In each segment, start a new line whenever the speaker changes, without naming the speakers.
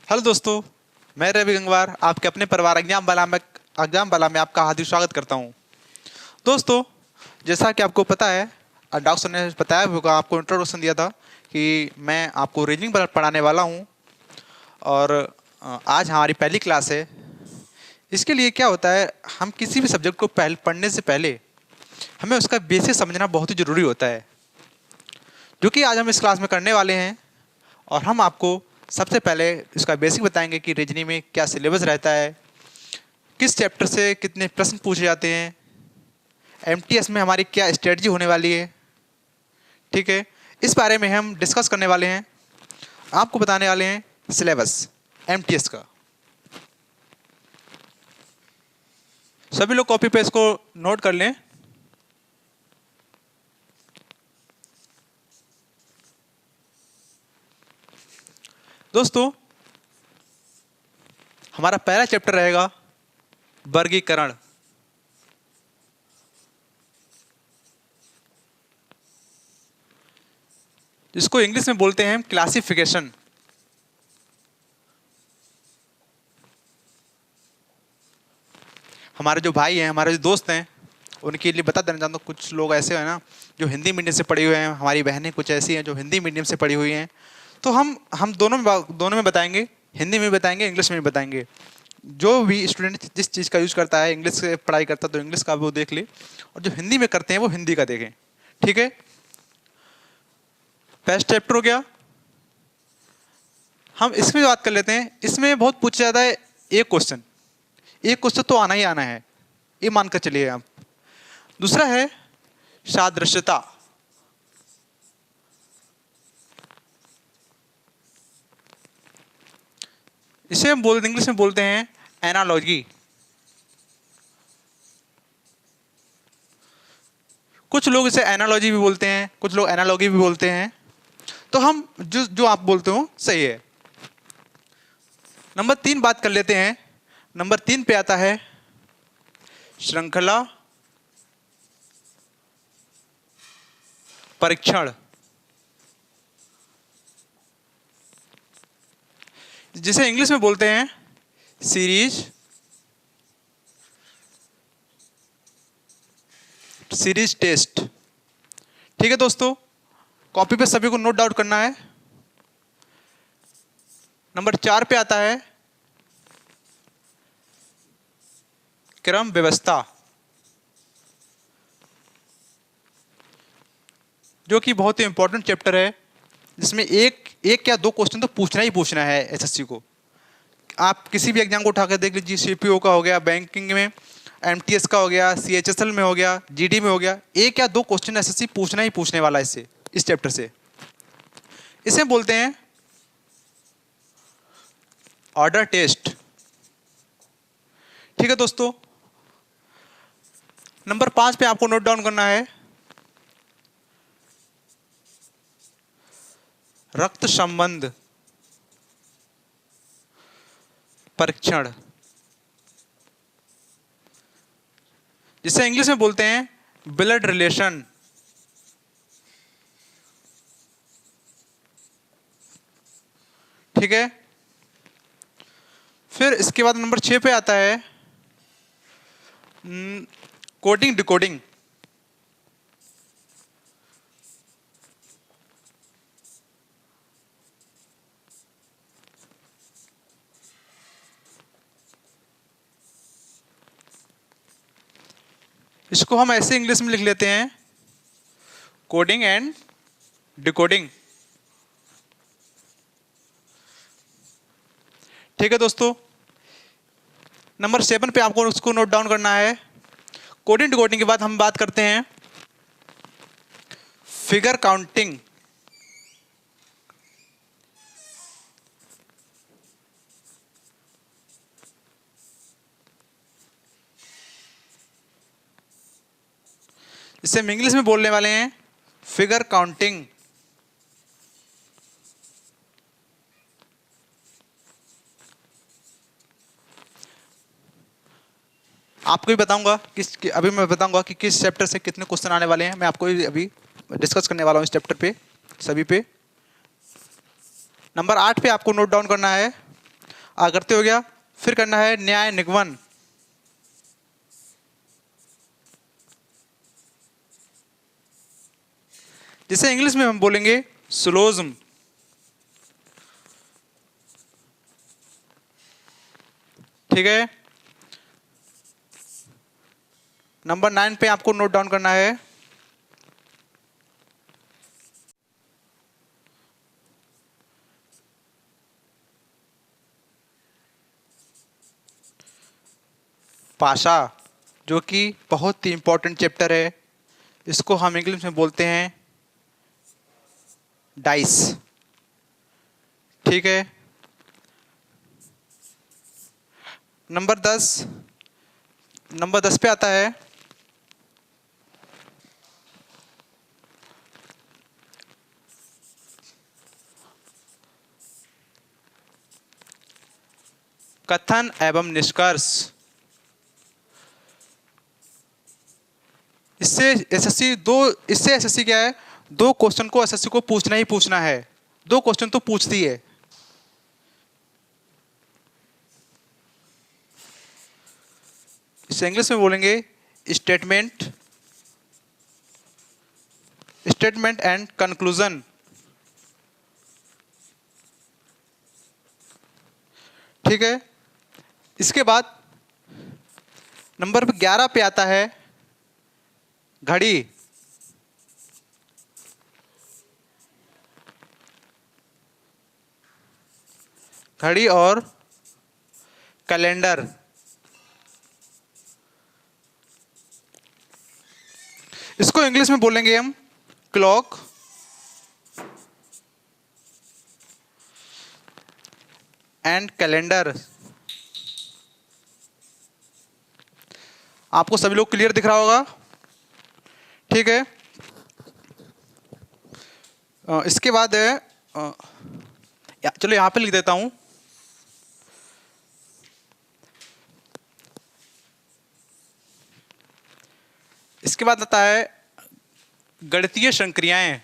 Hello दोस्तों, मैं रवि गंगवार आपके अपने परिवार एग्जाम वाला में आपका हार्दिक स्वागत करता हूं। दोस्तों, जैसा कि आपको पता है, डॉक्टर सर ने बताया होगा, आपको इंट्रोडक्शन दिया था कि मैं आपको रीजनिंग पढ़ाने वाला हूं। और आज हमारी पहली क्लास है। इसके लिए क्या होता है, हम किसी भी सब्जेक्ट को पढ़ने से पहले हमें उसका बेसिक समझना बहुत ही ज़रूरी होता है, जो कि आज हम इस क्लास में करने वाले हैं। और हम आपको सबसे पहले इसका बेसिक बताएंगे कि रीजनिंग में क्या सिलेबस रहता है, किस चैप्टर से कितने प्रश्न पूछे जाते हैं, एमटीएस में हमारी क्या स्ट्रेटजी होने वाली है। ठीक है, इस बारे में हम डिस्कस करने वाले हैं। आपको बताने वाले हैं सिलेबस एमटीएस का। सभी लोग कॉपी पेज को नोट कर लें। दोस्तों, हमारा पहला चैप्टर रहेगा वर्गीकरण। जिसको इंग्लिश में बोलते हैं क्लासिफिकेशन। हमारे जो भाई हैं, हमारे जो दोस्त हैं, उनके लिए बता देना चाहता हूँ, कुछ लोग ऐसे हैं ना जो हिंदी मीडियम से पढ़े हुए हैं। हमारी बहनें कुछ ऐसी हैं जो हिंदी मीडियम से पढ़ी हुई हैं। तो हम दोनों में बताएंगे, हिंदी में बताएंगे, इंग्लिश में भी बताएंगे। जो भी स्टूडेंट जिस चीज़ का यूज़ करता है, इंग्लिश से पढ़ाई करता है तो इंग्लिश का वो देख ले, और जो हिंदी में करते हैं वो हिंदी का देखें। ठीक है, फर्स्ट चैप्टर हो गया। हम इसमें बात कर लेते हैं। इसमें बहुत पूछा जाता है एक क्वेश्चन तो आना ही आना है, ये मानकर चलिए आप। दूसरा है सादृश्यता। इसे हम इंग्लिश में बोलते हैं एनालॉजी। कुछ लोग इसे एनालॉजी भी बोलते हैं, कुछ लोग एनालॉगी भी बोलते हैं। तो हम जो जो आप बोलते हो सही है। नंबर 3 बात कर लेते हैं। नंबर 3 पे आता है श्रृंखला परीक्षण, जिसे इंग्लिश में बोलते हैं सीरीज टेस्ट। ठीक है दोस्तों, कॉपी पे सभी को नोट डाउन करना है। नंबर 4 पे आता है क्रम व्यवस्था, जो कि बहुत ही इंपॉर्टेंट चैप्टर है, जिसमें एक या दो क्वेश्चन तो पूछना ही पूछना है एसएससी को। आप किसी भी एग्जाम को उठाकर देख लीजिए, सीपीओ का हो गया, बैंकिंग में एमटीएस का हो गया, सीएचएसएल में हो गया, जीडी में हो गया, एक या दो क्वेश्चन एसएससी पूछना ही पूछने वाला है इससे, इस चैप्टर से। इसे बोलते हैं ऑर्डर टेस्ट। ठीक है दोस्तों, नंबर 5 पे आपको नोट डाउन करना है रक्त संबंध परीक्षण, जिसे इंग्लिश में बोलते हैं ब्लड रिलेशन। ठीक है, फिर इसके बाद नंबर 6 पे आता है कोडिंग डिकोडिंग। इसको हम ऐसे इंग्लिश में लिख लेते हैं कोडिंग एंड डिकोडिंग। ठीक है दोस्तों, नंबर 7 पे आपको उसको नोट डाउन करना है। कोडिंग डिकोडिंग के बाद हम बात करते हैं फिगर काउंटिंग। इसे हम इंग्लिश में बोलने वाले हैं फिगर काउंटिंग। आपको भी बताऊंगा अभी मैं बताऊंगा कि किस चैप्टर से कितने क्वेश्चन आने वाले हैं। मैं आपको अभी डिस्कस करने वाला हूं इस चैप्टर पे, सभी पे। नंबर 8 पे आपको नोट डाउन करना है आकृति हो गया। फिर करना है न्याय निगमन, जिसे इंग्लिश में हम बोलेंगे सिलोज्म। ठीक है, नंबर 9 पे आपको नोट डाउन करना है भाषा, जो कि बहुत ही इंपॉर्टेंट चैप्टर है। इसको हम इंग्लिश में बोलते हैं डाइस। ठीक है, नंबर 10 पे आता है कथन एवं निष्कर्ष। इससे एसएससी क्या है, दो क्वेश्चन को एसएससी को पूछना ही पूछना है। दो क्वेश्चन तो पूछती है। इसे इंग्लिश में बोलेंगे स्टेटमेंट एंड कंक्लूजन। ठीक है, इसके बाद नंबर 11 पे आता है घड़ी। घड़ी और कैलेंडर। इसको इंग्लिश में बोलेंगे हम क्लॉक एंड कैलेंडर। आपको सभी लोग क्लियर दिख रहा होगा। ठीक है, इसके बाद है चलो यहां पे लिख देता हूं, इसके बाद आता है गणितीय संक्रियाएं।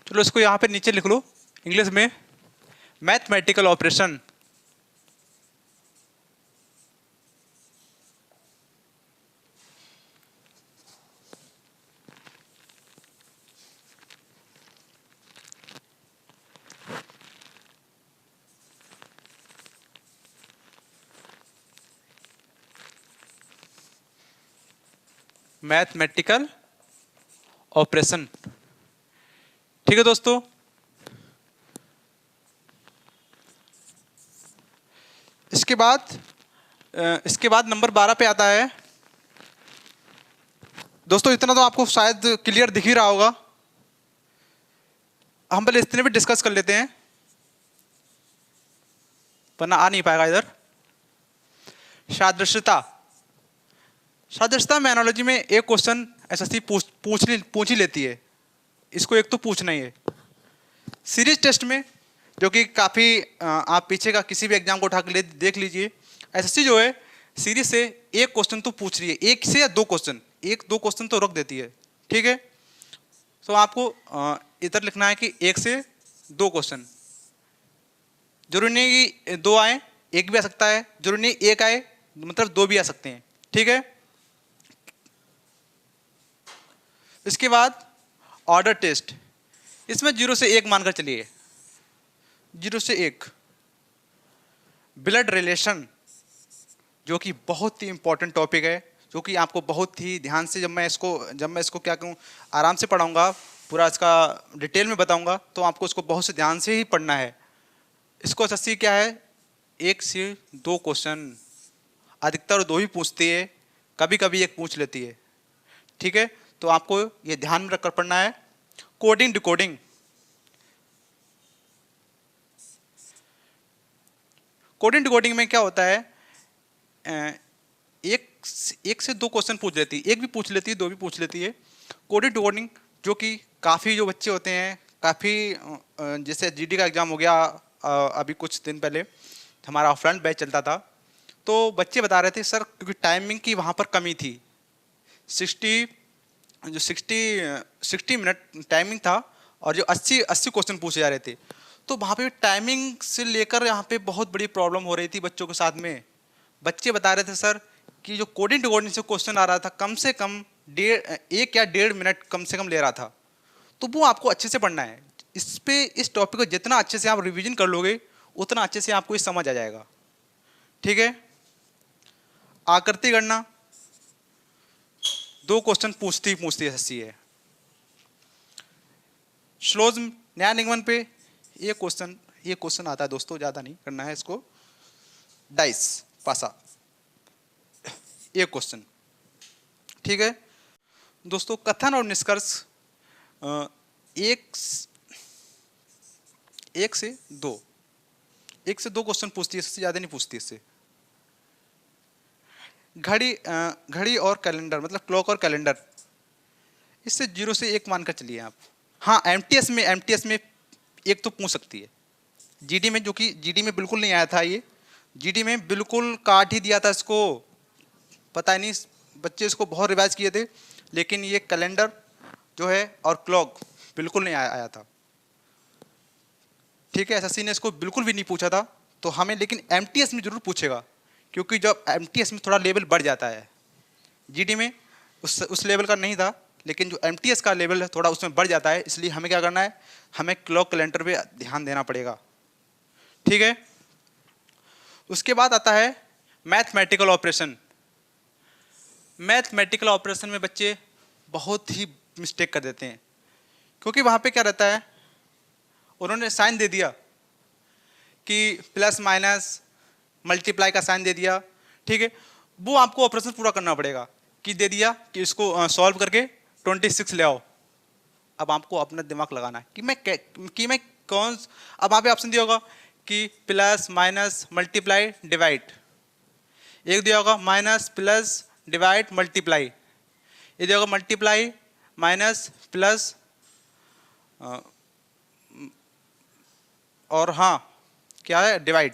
चलो इसको यहां पे नीचे लिख लो इंग्लिश में, मैथमेटिकल ऑपरेशन। Mathematical operation. ठीक है दोस्तों, इसके बाद नंबर 12 पे आता है। दोस्तों इतना तो आपको शायद क्लियर दिख ही रहा होगा। हम पहले इतने भी डिस्कस कर लेते हैं, वरना आ नहीं पाएगा इधर। सादृश्यता। सादृश्यता में एनालॉजी में एक क्वेश्चन एसएससी पूछ ही लेती है। इसको एक तो पूछना ही है। सीरीज टेस्ट में, जो कि काफ़ी आप पीछे का किसी भी एग्जाम को उठा के देख लीजिए, एसएससी जो है सीरीज से एक क्वेश्चन तो पूछ रही है, एक से या दो क्वेश्चन, एक दो क्वेश्चन तो रख देती है। ठीक है, तो आपको इधर लिखना है कि एक से दो क्वेश्चन। जरूरी नहीं कि दो आए, एक भी आ सकता है। जरूरी नहीं एक आए मतलब दो भी आ सकते हैं। ठीक है, इसके बाद ऑर्डर टेस्ट। इसमें 0 से 1 मानकर चलिए, 0 से 1। ब्लड रिलेशन, जो कि बहुत ही इंपॉर्टेंट टॉपिक है, जो कि आपको बहुत ही ध्यान से, जब मैं इसको क्या कहूँ, आराम से पढ़ाऊंगा, पूरा इसका डिटेल में बताऊंगा, तो आपको इसको बहुत से ध्यान से ही पढ़ना है। इसको एसएससी क्या है, 1 से 2 क्वेश्चन, अधिकतर 2 ही पूछती है, कभी कभी 1 पूछ लेती है। ठीक है, तो आपको ये ध्यान में रखकर पढ़ना है। Coding decoding. कोडिंग डिकोडिंग में क्या होता है, एक से 2 क्वेश्चन पूछ लेती है, एक भी पूछ लेती है, 2 भी पूछ लेती है। कोडिंग डिकोडिंग जो कि काफ़ी जो बच्चे होते हैं, काफ़ी जैसे जीडी का एग्ज़ाम हो गया अभी कुछ दिन पहले, हमारा फ्रंट बैच चलता था, तो बच्चे बता रहे थे सर क्योंकि टाइमिंग की वहाँ पर कमी थी, 60 मिनट टाइमिंग था और जो 80 क्वेश्चन पूछे जा रहे थे, तो वहाँ पे टाइमिंग से लेकर यहाँ पे बहुत बड़ी प्रॉब्लम हो रही थी बच्चों के साथ में। बच्चे बता रहे थे सर कि जो कोडिंग टू कोडिंग से क्वेश्चन आ रहा था कम से कम 1 या 1.5 मिनट कम से कम ले रहा था। तो वो आपको अच्छे से पढ़ना है, इस टॉपिक को जितना अच्छे से आप रिवीजन कर लोगे उतना अच्छे से आपको ये समझ आ जाएगा। ठीक है, आकृति गणना 2 क्वेश्चन पूछती एसएससी है। श्लोज न्याय निगमन पे ये क्वेश्चन आता है दोस्तों, ज़्यादा नहीं करना है इसको। डाइस पासा ये क्वेश्चन। ठीक है दोस्तों, कथन और निष्कर्ष एक से दो क्वेश्चन पूछती है, इससे ज़्यादा नहीं पूछती इससे। घड़ी और कैलेंडर मतलब क्लॉक और कैलेंडर, इससे 0 से 1 मानकर चलिए आप। हाँ एमटीएस में एक तो पूछ सकती है, जीडी में, जो कि जीडी में बिल्कुल नहीं आया था, ये जीडी में बिल्कुल काट ही दिया था इसको, पता नहीं बच्चे इसको बहुत रिवाइज किए थे, लेकिन ये कैलेंडर जो है और क्लॉक बिल्कुल नहीं आया था। ठीक है, एसएससी ने इसको बिल्कुल भी नहीं पूछा था, तो हमें लेकिन एमटीएस में जरूर पूछेगा, क्योंकि जब एमटीएस में थोड़ा लेवल बढ़ जाता है, जीडी में उस लेवल का नहीं था, लेकिन जो एमटीएस का लेवल है थोड़ा उसमें बढ़ जाता है, इसलिए हमें क्या करना है, हमें क्लॉक कैलेंडर पे ध्यान देना पड़ेगा। ठीक है, उसके बाद आता है मैथमेटिकल ऑपरेशन। मैथमेटिकल ऑपरेशन में बच्चे बहुत ही मिस्टेक कर देते हैं, क्योंकि वहाँ पे क्या रहता है, उन्होंने साइन दे दिया कि प्लस माइनस मल्टीप्लाई का साइन दे दिया। ठीक है, वो आपको ऑपरेशन पूरा करना पड़ेगा, कि दे दिया कि इसको सॉल्व करके 26 ले आओ। अब आपको अपना दिमाग लगाना है कि मैं कौन, अब वहाँ पे ऑप्शन दिया होगा कि प्लस माइनस मल्टीप्लाई डिवाइड, एक दिया होगा माइनस प्लस डिवाइड मल्टीप्लाई, ये दिया होगा मल्टीप्लाई माइनस प्लस और हाँ क्या है डिवाइड।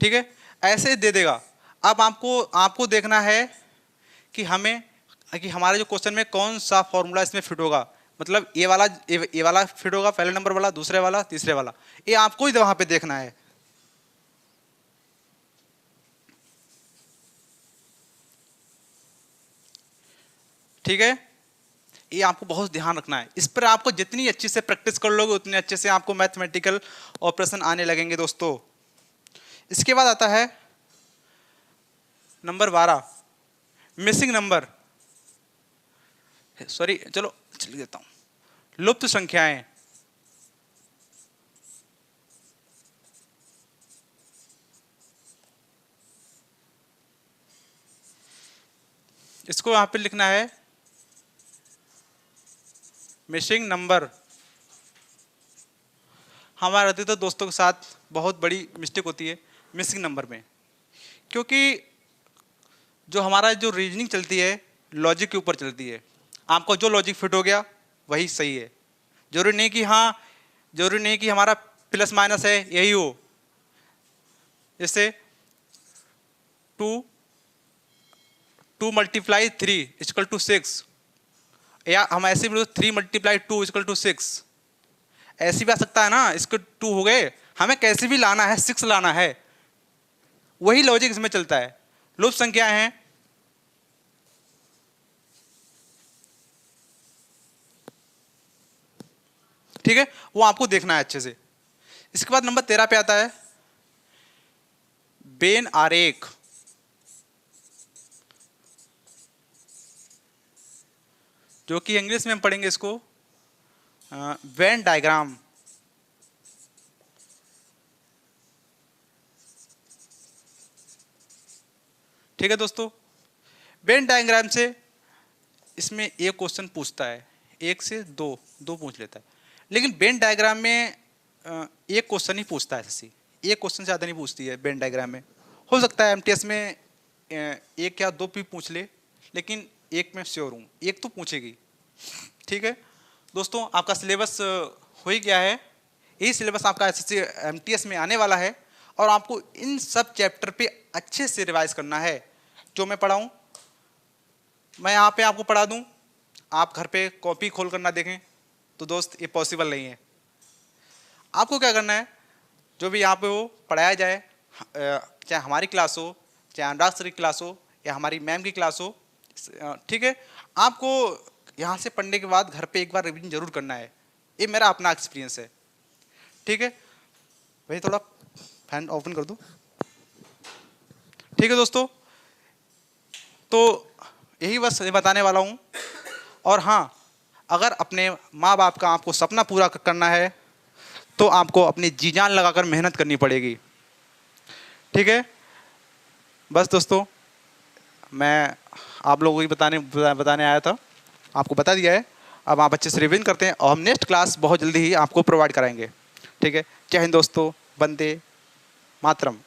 ठीक है, ऐसे दे देगा। अब आपको देखना है कि हमारे जो क्वेश्चन में कौन सा फॉर्मूला इसमें फिट होगा, मतलब ये वाला फिट होगा, पहले नंबर वाला, दूसरे वाला, तीसरे वाला, ये आपको ही वहां पे देखना है। ठीक है, ये आपको बहुत ध्यान रखना है, इस पर आपको जितनी अच्छे से प्रैक्टिस कर लोगे उतने अच्छे से आपको मैथमेटिकल ऑपरेशन आने लगेंगे दोस्तों। इसके बाद आता है नंबर 12, मिसिंग नंबर, सॉरी चलो चल देता हूं, लुप्त संख्याएं। इसको यहां पे लिखना है मिसिंग नंबर। हमारे अधिकतर दोस्तों के साथ बहुत बड़ी मिस्टेक होती है मिसिंग नंबर में, क्योंकि जो हमारा जो रीजनिंग चलती है लॉजिक के ऊपर चलती है, आपको जो लॉजिक फिट हो गया वही सही है, जरूरी नहीं कि हमारा प्लस माइनस है यही हो। जैसे 2 मल्टीप्लाई 3 इक्वल टू 6, या हम ऐसे भी 3 मल्टीप्लाई 2 इक्वल टू 6, ऐसे भी आ सकता है ना, इसके 2 हो गए, हमें कैसे भी लाना है 6 लाना है, वही लॉजिक इसमें चलता है। लुप्त संख्या हैं, ठीक है, वो आपको देखना है अच्छे से। इसके बाद नंबर 13 पे आता है वेन आरेख। जो कि इंग्लिश में हम पढ़ेंगे इसको वेन डायग्राम। ठीक है दोस्तों, वेन डायग्राम से इसमें एक क्वेश्चन पूछता है, 1 से 2 पूछ लेता है, लेकिन वेन डायग्राम में एक क्वेश्चन ही पूछता है एसएससी, एक क्वेश्चन से ज़्यादा नहीं पूछती है वेन डायग्राम में। हो सकता है एमटीएस में 1 या 2 भी पूछ ले, लेकिन एक में श्योर हूँ एक तो पूछेगी। ठीक है दोस्तों, आपका सिलेबस हो ही गया है, यही सिलेबस आपका एसएससी एमटीएस में आने वाला है, और आपको इन सब चैप्टर पे अच्छे से रिवाइज करना है। जो मैं पढ़ाऊँ मैं यहाँ पे आपको पढ़ा दूँ, आप घर पे कॉपी खोल कर ना देखें तो दोस्त ये पॉसिबल नहीं है। आपको क्या करना है, जो भी यहाँ पे वो पढ़ाया जाए, चाहे हमारी क्लास हो, चाहे अनुराग सर की क्लास हो या हमारी मैम की क्लास हो, ठीक है, आपको यहाँ से पढ़ने के बाद घर पे एक बार रिवीजन जरूर करना है। ये मेरा अपना एक्सपीरियंस है, ठीक है। वही थोड़ा फैन ओपन कर दूँ, ठीक है दोस्तों। तो यही बस बताने वाला हूँ। और हाँ, अगर अपने माँ बाप का आपको सपना पूरा करना है तो आपको अपनी जी जान लगाकर मेहनत करनी पड़ेगी, ठीक है। बस दोस्तों, मैं आप लोगों को बताने आया था, आपको बता दिया है। अब आप अच्छे से रिवीजन करते हैं और हम नेक्स्ट क्लास बहुत जल्दी ही आपको प्रोवाइड कराएंगे, ठीक है। जय हिंद दोस्तों, वंदे मातरम।